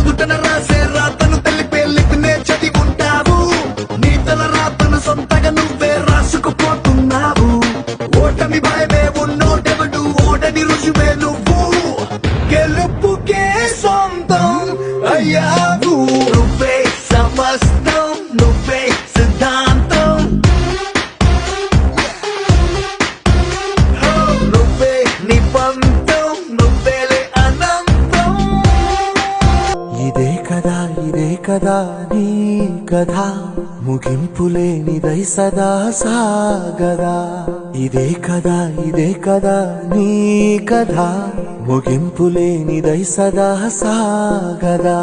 నుదుటన రాసే రాతను తెలిపే లిపినే చదివి ఉంటావు. నీ తల రాతను సొంతగా నువ్వే రాసుకుపోతున్నావు. ఓటమి భయమే ఉన్నోటెవడు ఓటని రుజువే నువ్వు. గెలుపుకే సొంతం అయ్యావు. నువ్వే సమస్తం, నువ్వే సిద్ధాంతం. నువ్వే నిబంధం, నువ్వేలే అనంతం. ఇదే కదా నీ కథ, ముగింపులేనిదై సదా సాగదా. ఇదే కదా నీ కథ, ముగింపులేనిదై సదా సాగదా.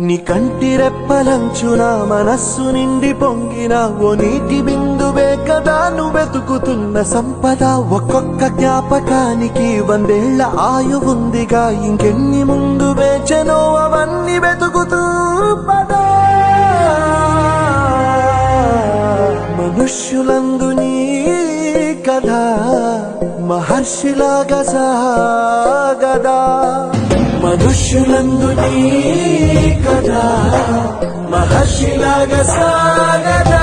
నీ కంటి రెప్పలంచున మనస్సు నిండి పొంగిన ఓ నీటి బిందువే కదా నువ్వెతుకుతున్న సంపద. ఒక్కొక్క జ్ఞాపకానికి 100 ఏళ్ల ఆయువుందిగా, ఇంకెన్ని ముందు వేచనో అవన్నీ వెతుకుతూ పదా. మనుష్యులందు నీ కథ మహర్షిలాగా సాగదా. మనుష్యులందు నీ కథ మహర్షిలాగా సాగదా.